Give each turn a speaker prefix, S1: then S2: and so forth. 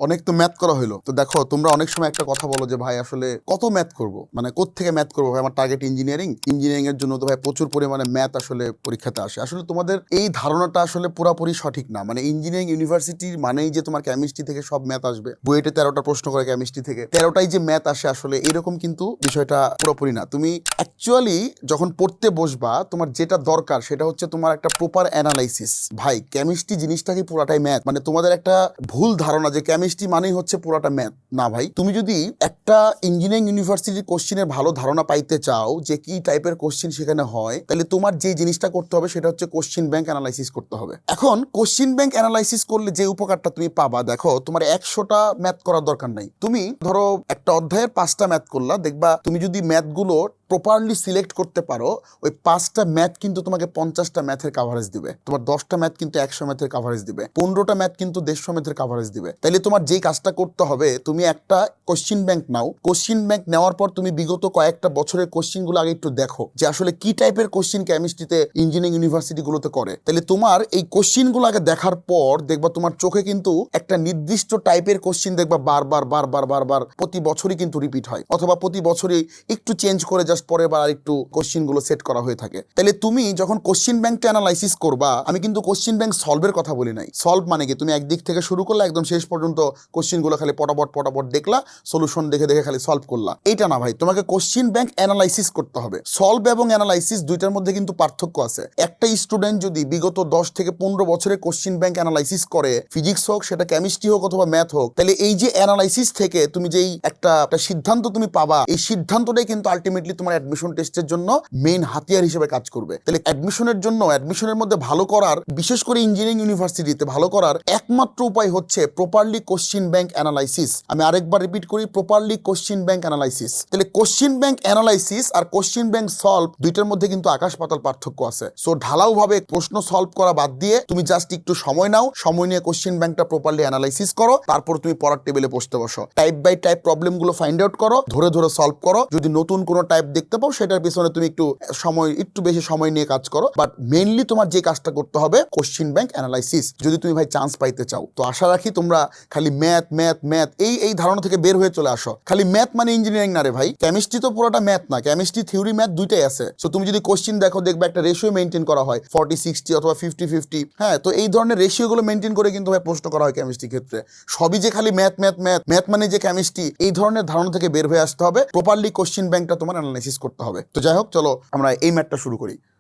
S1: অনেক তো ম্যাথ করা হলো। তো দেখো তোমরা অনেক সময় একটা কথা বলো যে ভাই আসলে কত ম্যাথ করব, মানে কোত্থেকে ম্যাথ করবো ভাই, আমার টার্গেট ইঞ্জিনিয়ারিং এর জন্য তো ভাই প্রচুর পরিমাণে ম্যাথ আসলে পরীক্ষাতে আসে। আসলে তোমাদের এই ধারণাটা আসলে পুরাপুরি সঠিক না। মানে ইঞ্জিনিয়ারিং ইউনিভার্সিটির মানেই যে তোমার কেমিস্ট্রি থেকে সব ম্যাথ আসবে, বুয়েটে 13টা প্রশ্ন করে কেমিস্ট্রি থেকে 13টাই যে ম্যাথ আসে, আসলে এরকম কিন্তু বিষয়টা পুরোপুরি না। তুমি অ্যাকচুয়ালি যখন পড়তে বসবা তোমার যেটা দরকার সেটা হচ্ছে তোমার একটা প্রপার অ্যানালাইসিস। ভাই কেমিস্ট্রি জিনিসটাকে পুরাটাই ম্যাথ, মানে তোমাদের একটা ভুল ধারণা যে কেমিস্ট্রি মানেই হচ্ছে পুরাটা ম্যাথ। না ভাই, তুমি যদি একটা ইঞ্জিনিয়ারিং ইউনিভার্সিটির কোশ্চেনের ভালো ধারণা পাইতে চাও যে কি টাইপের কোশ্চেন সেখানে হয়, তাহলে তোমার যে জিনিসটা করতে হবে সেটা হচ্ছে কোশ্চেন ব্যাংক অ্যানালাইসিস করতে হবে। এখন কোশ্চেন ব্যাংক অ্যানালাইসিস করলে যে উপকারটা তুমি পাবা, দেখো তোমার 100টা ম্যাথ করার দরকার নাই। তুমি ধরো একটা অধ্যায়ের 5টা ম্যাথ করলা, দেখবা তুমি যদি ম্যাথগুলো প্রপারলি সিলেক্ট করতে পারো, ওই 5টা ম্যাথ কিন্তু তোমাকে 50টা ম্যাথের কাভারেজ দিবে। তোমার 10টা ম্যাথ কিন্তু 100 ম্যাথের কাভারেজ দিবে, 15টা ম্যাথ কিন্তু 150 ম্যাথের কাভারেজ দিবে। তাইলে তোমার যেই কাজটা করতে হবে, তুমি একটা কোশ্চেন ব্যাংক নাও। কোশ্চেন ব্যাংক নেওয়ার পর তুমি বিগত কয়েকটা বছরের কোশ্চেনগুলো আগে একটু দেখো যে আসলে কি টাইপের কোশ্চেন কেমিস্ট্রিতে ইঞ্জিনিয়ারিং ইউনিভার্সিটিগুলোতে করে। তাহলে তোমার এই কোশ্চেনগুলো আগে দেখার পর দেখবা তোমার চোখে কিন্তু একটা নির্দিষ্ট টাইপের কোশ্চেন দেখবা বারবার বারবার বারবার প্রতি বছরই কিন্তু রিপিট হয়, অথবা প্রতি বছরই একটু চেঞ্জ করে জাস্ট পরের বার একটু কোশ্চেনগুলো সেট করা হয়ে থাকে। তাহলে তুমি যখন কোশ্চেন ব্যাংকটা অ্যানালাইসিস করবা, আমি কিন্তু কোশ্চেন ব্যাংক সলভের কথা বলি নাই। সলভ মানে কি, তুমি একদিক থেকে শুরু করলে একদম শেষ পর্যন্ত কোশ্চেনগুলো খালি পটাপট পটাপট দেখলা, সলিউশন দেখে দেখে খালি সলভ করলা, এইটা না ভাই। তোমাকে কোশ্চেন ব্যাংক অ্যানালাইসিস করতে হবে। সলভ এবং অ্যানালাইসিস দুইটার মধ্যে কিন্তু পার্থক্য আছে। একটা স্টুডেন্ট যদি বিগত 10 থেকে 15 বছরের কোশ্চেন ব্যাংক অ্যানালাইসিস করে, ফিজিক্স হোক, সেটা কেমিস্ট্রি হোক অথবা ম্যাথ হোক, তাহলে এই যে অ্যানালাইসিস থেকে তুমি যেই একটা সিদ্ধান্ত তুমি পাবা, এই সিদ্ধান্তটাই কিন্তু আলটিমেটলি তোমার অ্যাডমিশন টেস্টের জন্য মেইন হাতিয়ার হিসেবে কাজ করবে। তাহলে অ্যাডমিশনের জন্য, অ্যাডমিশনের মধ্যে ভালো করার, বিশেষ করে ইঞ্জিনিয়ারিং ইউনিভার্সিটিতে ভালো করার একমাত্র উপায় হচ্ছে প্রপারলি কোশ্চেন ব্যাংক অ্যানালাইসিস। আমি আরেকবার রিপিট করি, প্রপারলি কোশ্চেন ব্যাংক অ্যানালাইসিস। তাহলে কোশ্চেন ব্যাংক অ্যানালাইসিস আর কোশ্চেন ব্যাংক সলভ দুইটার মধ্যে কিন্তু আকাশ পাতাল পার্থক্য আছে। সো ঢালাও ভাবে প্রশ্ন সলভ করা বাদ দিয়ে তুমি জাস্ট একটু সময় নাও, সময় নিয়ে কোশ্চেন ব্যাংকটা প্রপারলি অ্যানালাইসিস করো, তারপর তুমি পড়ার টেবিলে বসতে বসো। টাইপ বাই টাইপ প্রবলেমগুলো ফাইন্ড আউট করো, ধরে ধরে সলভ করো। যদি নতুন কোনো টাইপ দেখতে পাও সেটার পিছনে তুমি একটু বেশি সময় নিয়ে কাজ করো। বাট মেইনলি তোমার যে কাজটা করতে হবে কোশ্চেন ব্যাংক অ্যানালাইসিস, যদি তুমি ভাই চান্স পাইতে চাও। তো আশা রাখি তোমরা খালি ম্যাথ ম্যাথ ম্যাথ এই ধারণা থেকে বের হয়ে চলে আসো। খালি ম্যাথ মানে ইঞ্জিনিয়ারিং না রে ভাই, কেমিস্ট্রি তো পুরোটা ম্যাথ না, কেমিস্ট্রি থিওরি ম্যাথ দুইটাই আছে। সো তুমি যদি কোশ্চেন দেখো, দেখবে একটা রেশিও মেনটেন করা হয় 40-60 অথবা 50-50। হ্যাঁ, তো এই ধরনের রেশিওগুলো মেনটেন করে কিন্তু ভাই প্রশ্ন করা হয় কেমিস্ট্রি ক্ষেত্রে। সবই যে খালি ম্যাথ ম্যাথ ম্যাথ ম্যাথ মানে যে কেমিস্ট্রি, এই ধরনের ধারণা থেকে বের হয়ে আসতে হবে। প্রপারলি কোশ্চেন ব্যাংকটা তোমার অ্যানালাইসিস করতে হবে। তো যাই হোক, চলো আমরা এই ম্যাথটা শুরু করি।